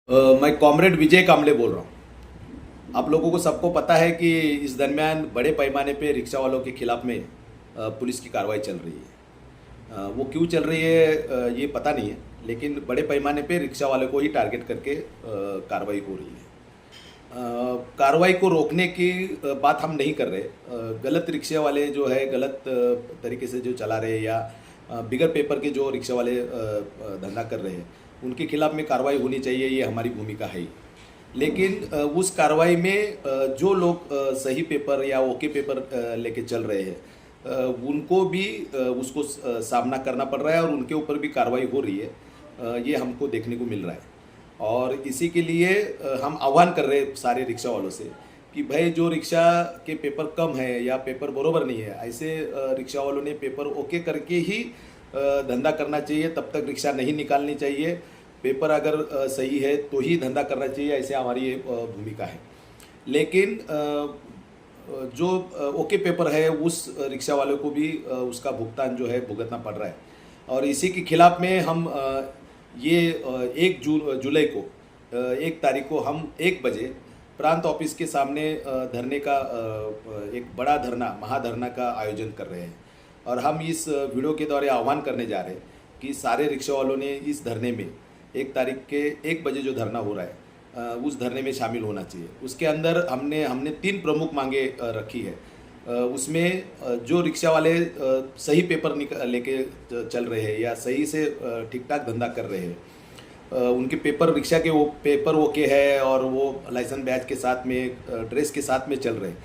मैं कॉमरेड विजय कामले बोल रहा हूँ। आप लोगों को सबको पता है कि इस दरमियान बड़े पैमाने पे रिक्शा वालों के खिलाफ में पुलिस की कार्रवाई चल रही है। वो क्यों चल रही है ये पता नहीं है, लेकिन बड़े पैमाने पे रिक्शा वालों को ही टारगेट करके कार्रवाई हो रही है। कार्रवाई को रोकने की बात हम नहीं कर रहे। गलत रिक्शा वाले जो है गलत तरीके से जो चला रहे हैं या बिगर पेपर के जो रिक्शा वाले धंधा कर रहे हैं उनके खिलाफ में कार्रवाई होनी चाहिए, ये हमारी भूमिका है ही। लेकिन उस कार्रवाई में जो लोग सही पेपर या ओके पेपर लेके चल रहे हैं उनको भी उसको सामना करना पड़ रहा है और उनके ऊपर भी कार्रवाई हो रही है। ये हमको देखने को मिल रहा है और इसी के लिए हम आह्वान कर रहे हैं सारे रिक्शा वालों से कि भाई जो रिक्शा के पेपर कम है या पेपर बरोबर नहीं है, ऐसे रिक्शा वालों ने पेपर ओके करके ही धंधा करना चाहिए। तब तक रिक्शा नहीं निकालनी चाहिए। पेपर अगर सही है तो ही धंधा करना चाहिए, ऐसे हमारी ये भूमिका है। लेकिन जो ओके पेपर है उस रिक्शा वालों को भी उसका भुगतान जो है भुगतना पड़ रहा है और इसी के खिलाफ में हम ये 1 जुलाई को 1 तारीख को हम 1 बजे प्रांत ऑफिस के सामने धरने का एक बड़ा धरना महाधरना का आयोजन कर रहे हैं और हम इस वीडियो के द्वारा आह्वान करने जा रहे हैं कि सारे रिक्शा वालों ने इस धरने में 1 तारीख के 1 बजे जो धरना हो रहा है उस धरने में शामिल होना चाहिए। उसके अंदर हमने 3 प्रमुख मांगे रखी है। उसमें जो रिक्शा वाले सही पेपर लेके चल रहे हैं या सही से ठीक ठाक धंधा कर रहे हैं, उनके पेपर रिक्शा के वो पेपर ओके है और वो लाइसेंस बैच के साथ में ड्रेस के साथ में चल रहे हैं,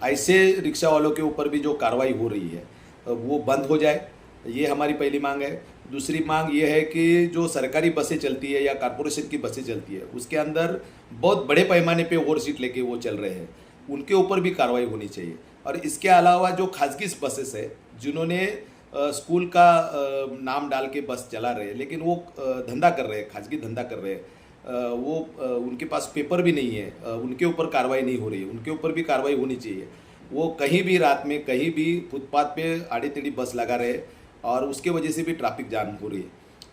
ऐसे रिक्शा वालों के ऊपर भी जो कार्रवाई हो रही है वो बंद हो जाए। ये हमारी पहली मांग है। दूसरी मांग ये है कि जो सरकारी बसें चलती है या कॉरपोरेशन की बसें चलती है उसके अंदर बहुत बड़े पैमाने पे ओवर सीट लेके वो चल रहे हैं, उनके ऊपर भी कार्रवाई होनी चाहिए। और इसके अलावा जो खासगी बसेस है जिन्होंने स्कूल का नाम डाल के बस चला रहे हैं लेकिन वो धंधा कर रहे हैं, खासगी धंधा कर रहे हैं, वो उनके पास पेपर भी नहीं है, उनके ऊपर कार्रवाई नहीं हो रही है, उनके ऊपर भी कार्रवाई होनी चाहिए। वो कहीं भी रात में कहीं भी फुटपाथ पे आड़ी टेढ़ी बस लगा रहे और उसके वजह से भी ट्रैफिक जाम हो रही है।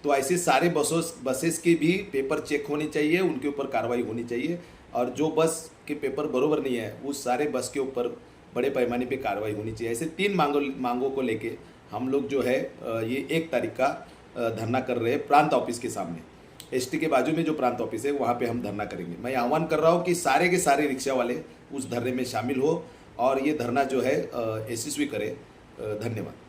तो ऐसे सारे बसेस के भी पेपर चेक होने चाहिए, उनके ऊपर कार्रवाई होनी चाहिए और जो बस के पेपर बरोबर नहीं है उस सारे बस के ऊपर बड़े पैमाने पे कार्रवाई होनी चाहिए। ऐसे 3 मांगों को लेके हम लोग जो है ये 1 तारीख का धरना कर रहे हैं प्रांत ऑफिस के सामने। एसटी के बाजू में जो प्रांत ऑफिस है वहाँ पे हम धरना करेंगे। मैं आह्वान कर रहा हूँ कि सारे के सारे रिक्शा वाले उस धरने में शामिल हो और ये धरना जो है यशस्वी करे। धन्यवाद।